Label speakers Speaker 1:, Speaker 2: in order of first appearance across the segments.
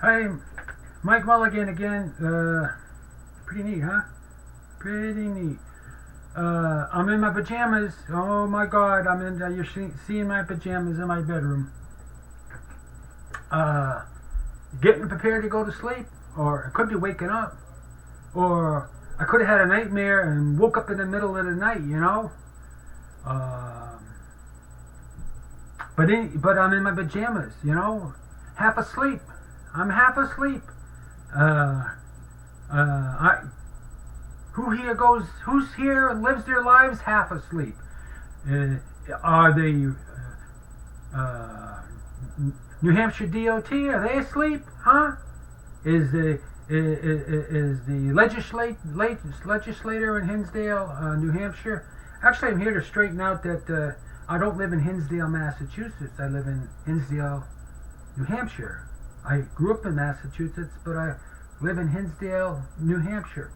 Speaker 1: Hey, Mike Mulligan again. Pretty neat, huh? Pretty neat. I'm in my pajamas. Oh my God, I'm in. You're seeing my pajamas in my bedroom. Getting prepared to go to sleep, or I could be waking up, or I could have had a nightmare and woke up in the middle of the night. But I'm in my pajamas. Half asleep. I'm half asleep. Who's here lives their lives half asleep? Are they New Hampshire DOT? Are they asleep? Huh? Is the legislator in Hinsdale, New Hampshire? Actually, I'm here to straighten out that I don't live in Hinsdale, Massachusetts. I live in Hinsdale, New Hampshire. I grew up in Massachusetts, but I live in Hinsdale, New Hampshire.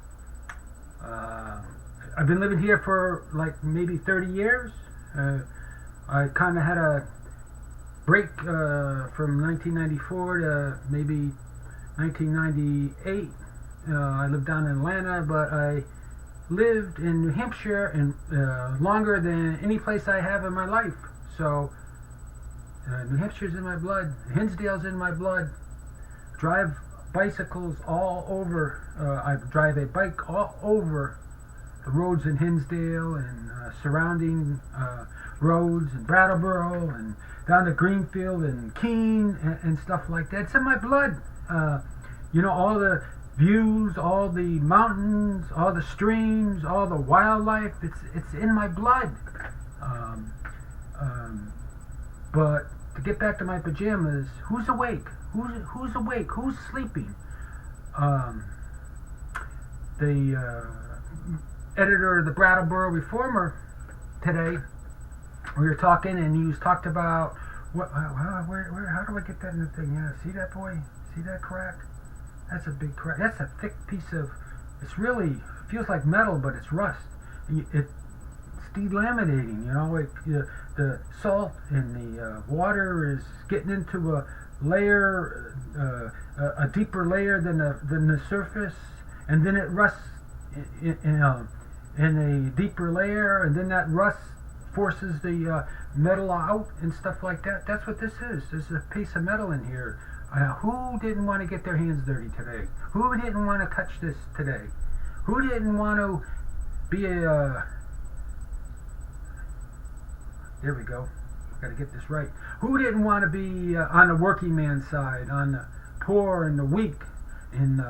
Speaker 1: I've been living here for like maybe 30 years. I kind of had a break from 1994 to maybe 1998. I lived down in Atlanta, but I lived in New Hampshire and longer than any place I have in my life. So New Hampshire's in my blood. Hinsdale's in my blood. Drive bicycles all over. I drive a bike all over the roads in Hinsdale and surrounding roads in Brattleboro and down to Greenfield and Keene and stuff like that. It's in my blood. All the views, all the mountains, all the streams, all the wildlife. It's in my blood. But to get back to my pajamas, who's awake? Who's awake? Who's sleeping? The editor of the Brattleboro Reformer today, we were talking, and he talked about how do I get that in the thing? Yeah, see that, boy? See that crack? That's a big crack. That's a thick piece of. It's really feels like metal, but it's rust. It's delaminating. The salt in the water is getting into a layer, a deeper layer than the surface, and then it rusts in a deeper layer, and then that rust forces the metal out and stuff like that. That's what this is. There's a piece of metal in here. Who didn't want to get their hands dirty today? Who didn't want to touch this today? Who didn't want to be a... There we go. Got to get this right. Who didn't want to be on the working man's side, on the poor and the weak, and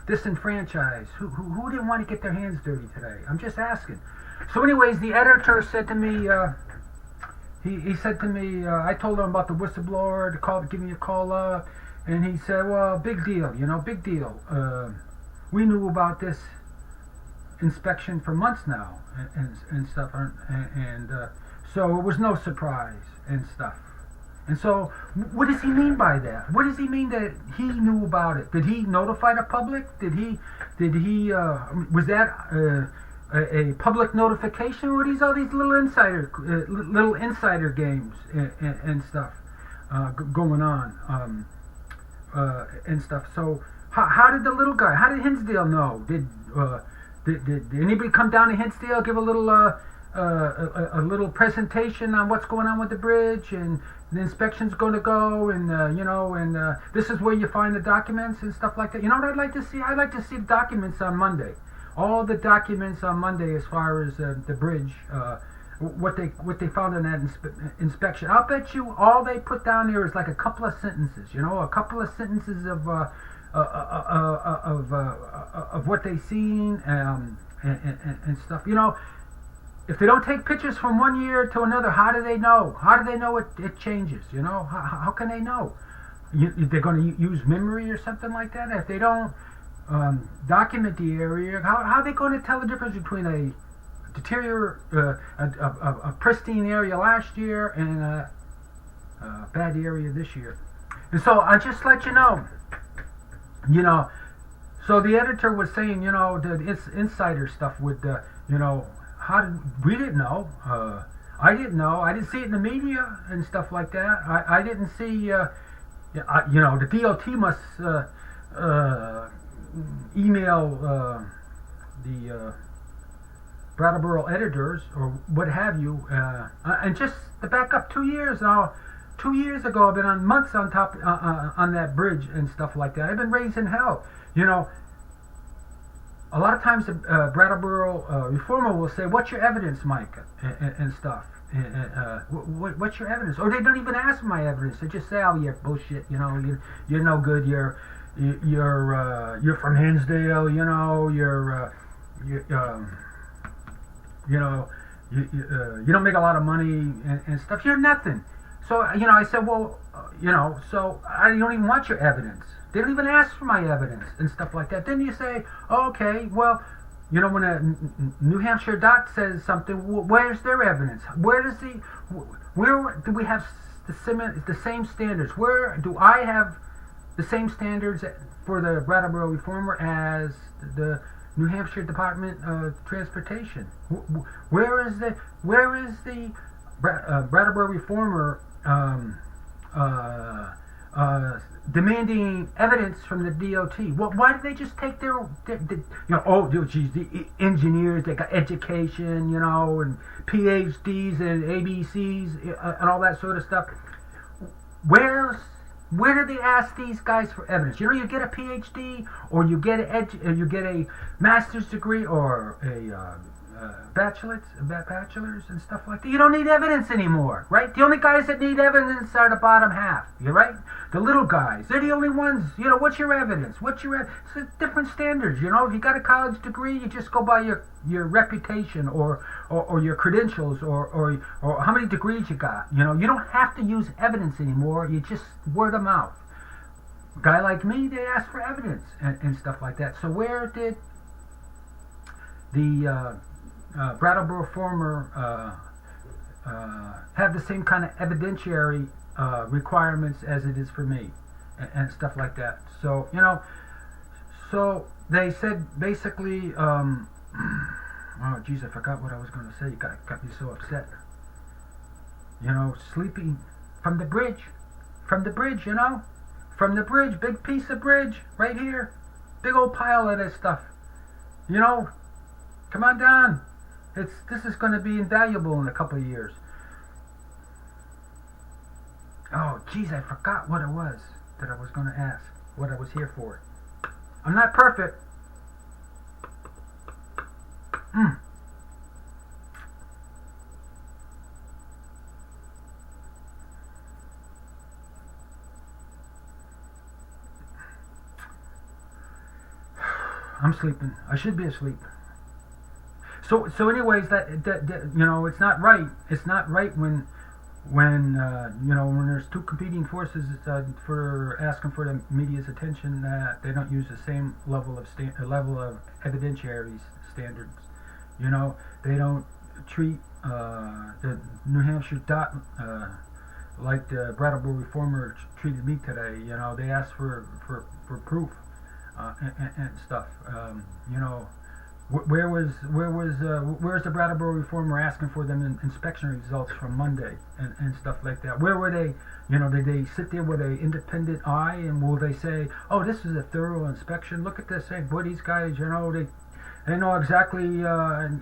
Speaker 1: disenfranchised? Who didn't want to get their hands dirty today? I'm just asking. So, anyways, the editor said to me, he said to me, I told him about the whistleblower to give me a call up, and he said, well, big deal, big deal. We knew about this inspection for months now, and stuff, and so it was no surprise and stuff. And so, what does he mean by that? What does he mean that he knew about it? Did he notify the public? Was that a public notification? Or are all these little insider games and stuff going on and stuff? So, how did the little guy? How did Hinsdale know? Did anybody come down to Hinsdale, give a little presentation on what's going on with the bridge, and the inspection's going to go, and this is where you find the documents and stuff like that? You know what I'd like to see? I'd like to see the documents on Monday. All the documents on Monday as far as the bridge, what they found in that inspection. I'll bet you all they put down there is like a couple of sentences. A couple of sentences of what they seen and stuff. If they don't take pictures from one year to another, how do they know? How do they know it changes? How can they know? They're going to use memory or something like that. If they don't document the area, how are they going to tell the difference between a pristine area last year and a bad area this year? And so I just let you know. So the editor was saying, the insider stuff with, we didn't know. I didn't know. I didn't see it in the media and stuff like that. I didn't see the DOT must email the Brattleboro editors or what have you, and just to back up 2 years now. 2 years ago, I've been on months on top on that bridge and stuff like that. I've been raising hell. A lot of times the Brattleboro Reformer will say, "What's your evidence, Mike?" and stuff. What's your evidence? Or they don't even ask for my evidence. They just say, "Oh, you're bullshit. You're no good. You're from Hinsdale. You don't make a lot of money and stuff. You're nothing." So I said, "Well, so I don't even want your evidence. They don't even ask for my evidence and stuff like that." Then you say, oh, "Okay, well, when a New Hampshire dot says something, where's their evidence? Where do we have the same standards? Where do I have the same standards for the Brattleboro Reformer as the New Hampshire Department of Transportation? Where is the Brattleboro Reformer demanding evidence from the DOT? Well, why did they just take the engineers, they got education, and PhDs and ABCs and all that sort of stuff. Where do they ask these guys for evidence? You get a PhD or you get a master's degree or a bachelor's and stuff like that. You don't need evidence anymore, right? The only guys that need evidence are the bottom half. You're right. The little guys, they're the only ones. What's your evidence? It's different standards. If you got a college degree, you just go by your reputation or your credentials or how many degrees you got. You don't have to use evidence anymore. You just word of mouth. A guy like me, they ask for evidence and stuff like that. So where did the Brattleboro Reformer have the same kind of evidentiary requirements as it is for me and stuff like that. So so they said basically, oh geez, I forgot what I was going to say. You got me so upset. Sleeping from the bridge, from the bridge, big piece of bridge right here, big old pile of this stuff. Come on down. This is going to be invaluable in a couple of years. Oh, geez, I forgot what it was that I was going to ask, what I was here for. I'm not perfect. I'm sleeping. I should be asleep. So anyways, that it's not right. It's not right when there's two competing forces for asking for the media's attention, that they don't use the same level of evidentiary standards. They don't treat the New Hampshire dot like the Brattleboro Reformer treated me today. They ask for proof and stuff. Where's the Brattleboro Reformer asking for them inspection results from Monday and stuff like that? Where were they? Did they sit there with an independent eye and will they say, "Oh, this is a thorough inspection. Look at this. Hey, boy, these guys, they know exactly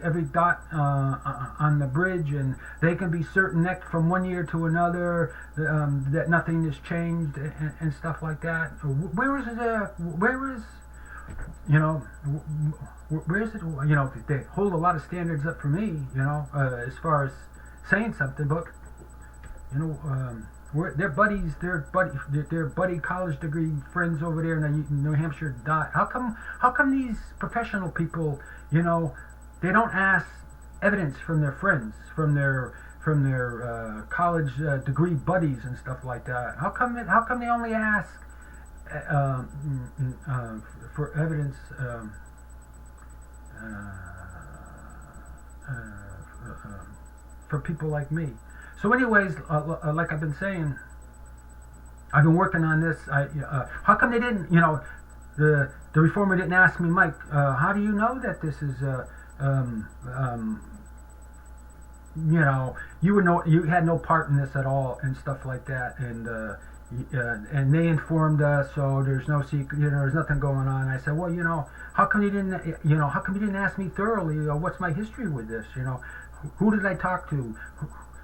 Speaker 1: every dot on the bridge, and they can be certain that from one year to another that nothing has changed and stuff like that." Where's it? They hold a lot of standards up for me, as far as saying something, but they're buddies, they're buddy college degree friends over there in the New Hampshire dot. How come these professional people, they don't ask evidence from their friends, from their college degree buddies and stuff like that? How come they only ask for evidence for people like me? So anyways, like I've been saying, I've been working on this. How come they didn't, the Reformer didn't ask me, Mike, how do you know that this is, you had no part in this at all and stuff like that, and and they informed us, so there's no secret, there's nothing going on. I said, well, how come you didn't, how come you didn't ask me thoroughly, what's my history with this, who did I talk to,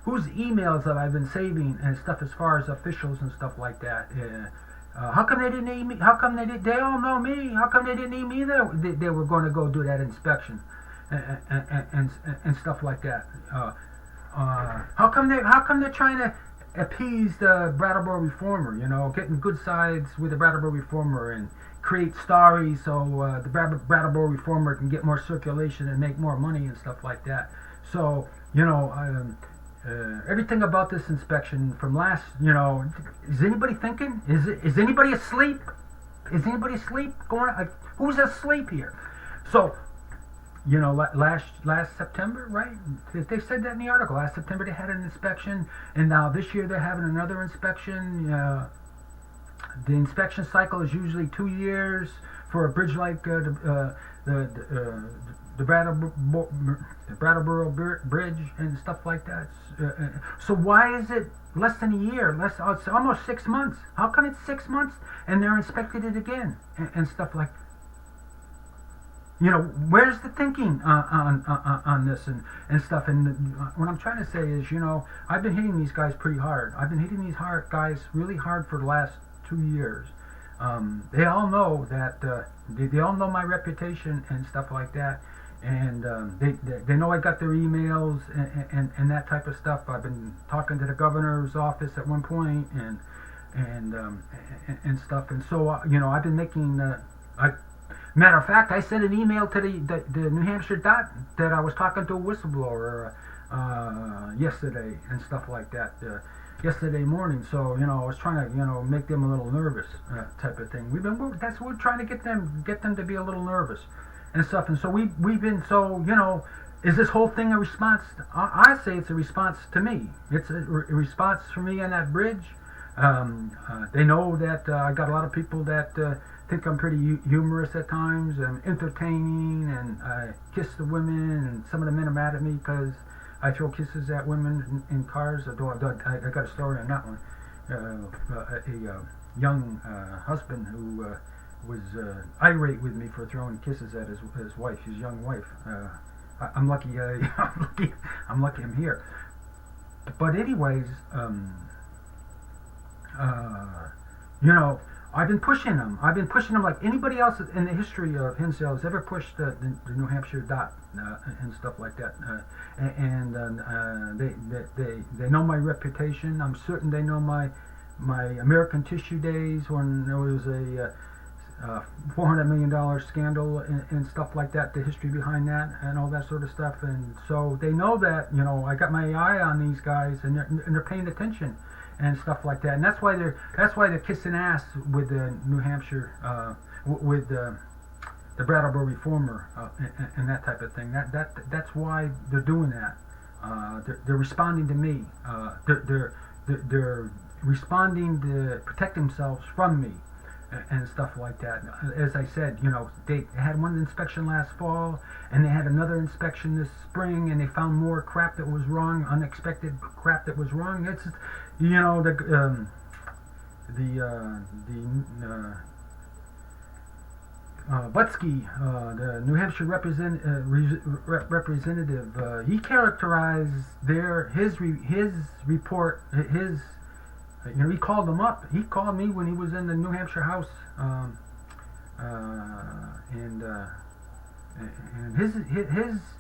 Speaker 1: whose emails have I been saving and stuff as far as officials and stuff like that. How come they didn't need me? How come they all know me? How come they didn't need me either? They were going to go do that inspection and stuff like that. How come they're trying to appease the Brattleboro Reformer? Getting good sides with the Brattleboro Reformer and create stories so the Brattleboro Reformer can get more circulation and make more money and stuff like that. So everything about this inspection from last, is anybody thinking? Is anybody asleep? Is anybody asleep? Who's asleep here? So, last September, right? They said that in the article. Last September they had an inspection, and now this year they're having another inspection. The inspection cycle is usually 2 years for a bridge like the Brattleboro Bridge and stuff like that. So why is it less than a year? It's almost 6 months. How come it's 6 months and they're inspected it again and stuff like that? Where's the thinking on this and stuff? And what I'm trying to say is, I've been hitting these guys pretty hard. I've been hitting these guys really hard for the last 2 years. They all know that they all know my reputation and stuff like that, and they know I got their emails and that type of stuff. I've been talking to the governor's office at one point and stuff, and so I've been making. Matter of fact, I sent an email to the New Hampshire Dot that I was talking to a whistleblower yesterday and stuff like that. Yesterday morning, so I was trying to make them a little nervous, type of thing. We're trying to get them to be a little nervous and stuff. And so we've been is this whole thing a response? I say it's a response to me. It's a response for me on that bridge. They know that I got a lot of people that think I'm pretty humorous at times and entertaining, and I kiss the women, and some of the men are mad at me because I throw kisses at women in cars. I got a story on that one. A young husband who was irate with me for throwing kisses at his wife, his young wife. I'm lucky. I'm lucky I'm here. But anyways, I've been pushing them. Like anybody else in the history of Hinsdale has ever pushed the New Hampshire Dot and stuff like that. They know my reputation. I'm certain they know my American Tissue days when there was a $400 million scandal and stuff like that. The history behind that and all that sort of stuff. And so they know that I got my eye on these guys, and they're paying attention and stuff like that. And that's why they're kissing ass with the New Hampshire with the Brattleboro Reformer and that type of thing. That's why they're doing that. They're responding to me. They're responding to protect themselves from me and stuff like that. As I said, they had one inspection last fall, and they had another inspection this spring, and they found more crap that was wrong, unexpected crap that was wrong. It's Butsky, the New Hampshire representative, he characterized his report, he called them up. He called me when he was in the New Hampshire House, and his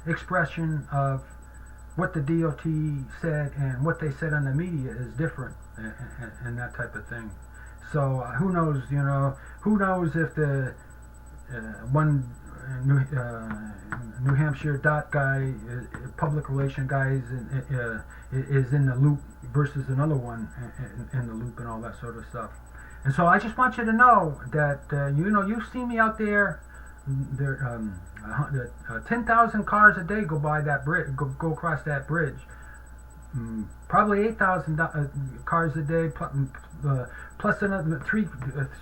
Speaker 1: expression of what the DOT said and what they said on the media is different, and that type of thing. So who knows? Who knows if the one New Hampshire Dot guy, public relation guy, is in the loop versus another one in the loop and all that sort of stuff. And so I just want you to know that you've seen me out there. 10,000 cars a day go by that bridge, go across that bridge. Probably 8,000 cars a day, plus another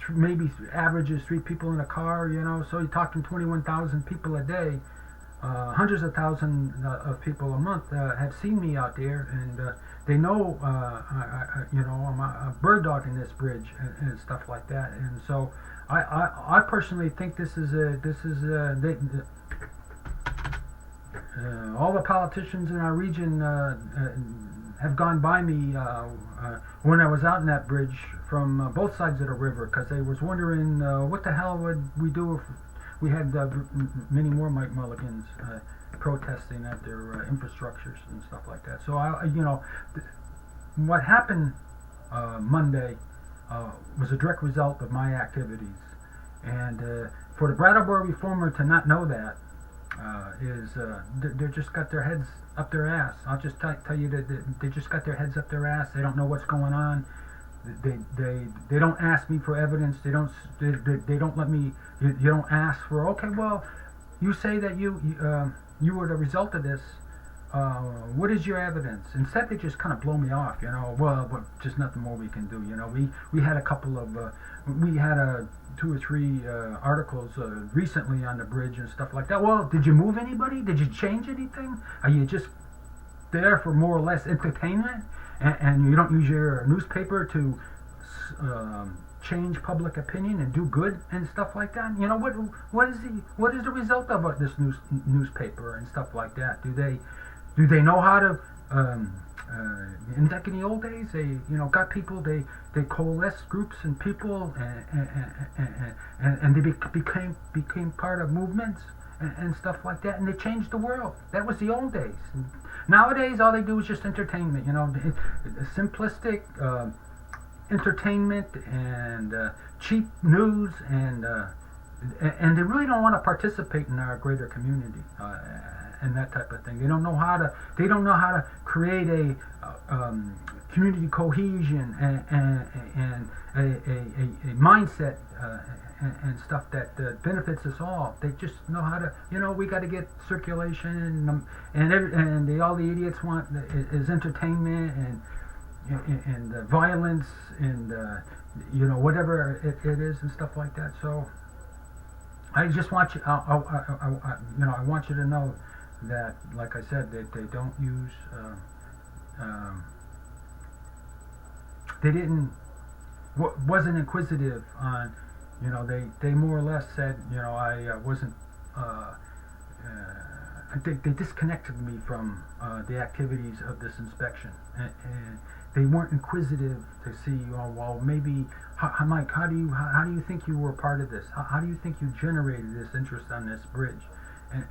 Speaker 1: maybe averages 3 people in a car. So you're talking 21,000 people a day. Hundreds of thousands of people a month have seen me out there, and they know I'm a bird dog in this bridge and stuff like that. And so I personally think this is all the politicians in our region have gone by me when I was out in that bridge from both sides of the river, because they was wondering what the hell would we do if we had many more Mike Mulligans protesting at their infrastructures and stuff like that. So what happened Monday was a direct result of my activities, and for the Brattleboro Reformer to not know that they just got their heads up their ass. I'll just tell you that they just got their heads up their ass. They don't know what's going on. They don't ask me for evidence. They don't let me. You don't ask for, okay, well, you say that you were the result of this. What is your evidence? Instead, they just kind of blow me off. Well, but just nothing more we can do. We had a couple of we had 2 or 3 articles recently on the bridge and stuff like that. Well, did you move anybody? Did you change anything? Are you just there for more or less entertainment? And you don't use your newspaper to change public opinion and do good and stuff like that? What is the result of this newspaper and stuff like that? Do they know how to in the old days, they got people, they coalesced groups and people, and they became part of movements and stuff like that, and they changed the world. That was the old days. Nowadays, all they do is just entertainment. Simplistic entertainment and cheap news, and they really don't want to participate in our greater community and that type of thing. They don't know how to create a community cohesion and a mindset and stuff that benefits us all. They just know how to, we got to get circulation, and all the idiots want is entertainment and violence and whatever it is and stuff like that. So I just want you, I want you to know that, like I said, that they don't use, wasn't inquisitive on, they more or less said, I wasn't, they disconnected me from the activities of this inspection, and they weren't inquisitive to see, well, maybe, Mike, how do you think you were part of this? How do you think you generated this interest on this bridge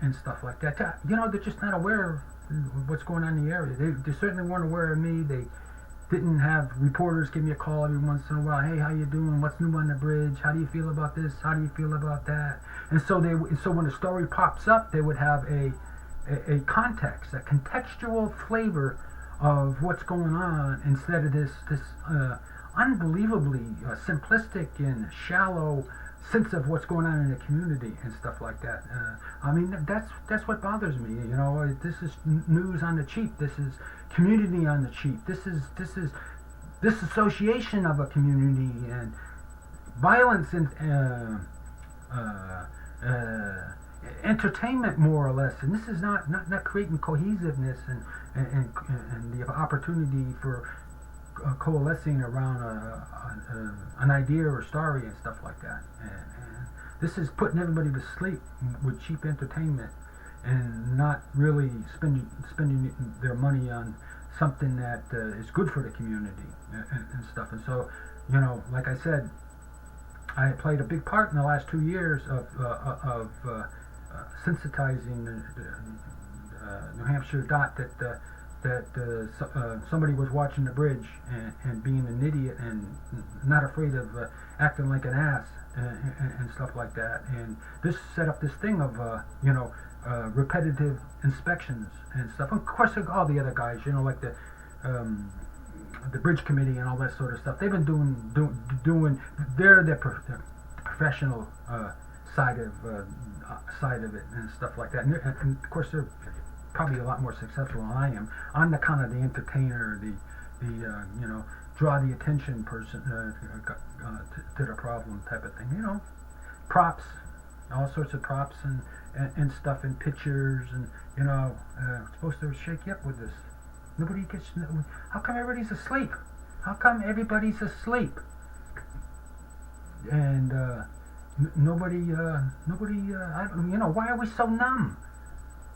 Speaker 1: and stuff like that? They're just not aware of what's going on in the area. They certainly weren't aware of me. They didn't have reporters give me a call every once in a while. Hey, how you doing? What's new on the bridge? How do you feel about this? How do you feel about that? And so when a story pops up, they would have a context, a contextual flavor of what's going on, instead of this unbelievably simplistic and shallow sense of what's going on in the community and stuff like that. That's what bothers me. This is news on the cheap. This is community on the cheap. This is disassociation of a community and violence and entertainment, more or less. And this is not creating cohesiveness and the opportunity for coalescing around an idea or story and stuff like that. And this is putting everybody to sleep with cheap entertainment and not really spending their money on something that is good for the community and stuff. And so, like I said, I played a big part in the last 2 years of sensitizing the New Hampshire dot that somebody was watching the bridge and being an idiot and not afraid of acting like an ass and stuff like that. And this set up this thing of repetitive inspections and stuff. Of course, all the other guys, like the bridge committee and all that sort of stuff. They've been doing their professional side of it and stuff like that. And of course, they're probably a lot more successful than I am. I'm the kind of the entertainer, the draw the attention person to the problem type of thing. Props, all sorts of props and stuff and pictures, and supposed to shake you up with this Nobody gets. How come everybody's asleep? How come everybody's asleep? And nobody. I don't, why are we so numb?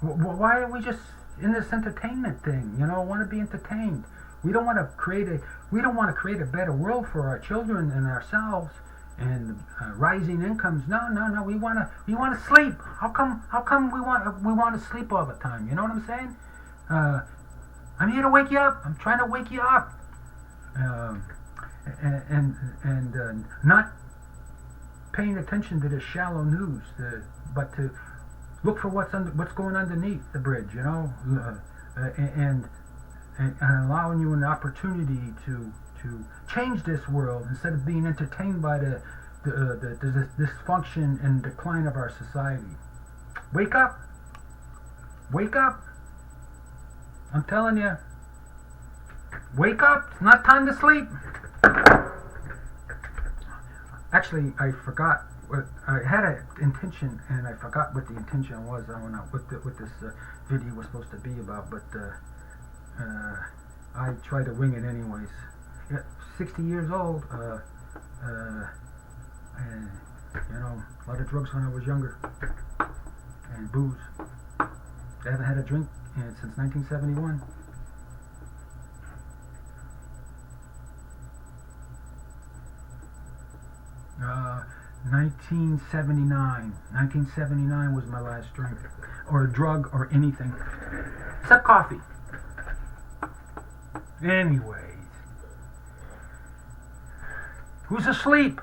Speaker 1: Why are we just in this entertainment thing? Want to be entertained. We don't want to create a better world for our children and ourselves. And rising incomes. No. We wanna sleep. How come we want to sleep all the time? You know what I'm saying? I'm here to wake you up. I'm trying to wake you up. And not paying attention to the shallow news, but to look for what's going underneath the bridge. And allowing you an opportunity to change this world instead of being entertained by the dysfunction and decline of our society. Wake up! Wake up! I'm telling you. Wake up! It's not time to sleep. Actually, I forgot. I had an intention, and I forgot what the intention was. I don't know what this video was supposed to be about, but I tried to wing it anyways. 60 years old, and a lot of drugs when I was younger, and booze. I haven't had a drink since 1971. Uh, 1979 was my last drink, or a drug, or anything, except coffee. Anyways, who's asleep?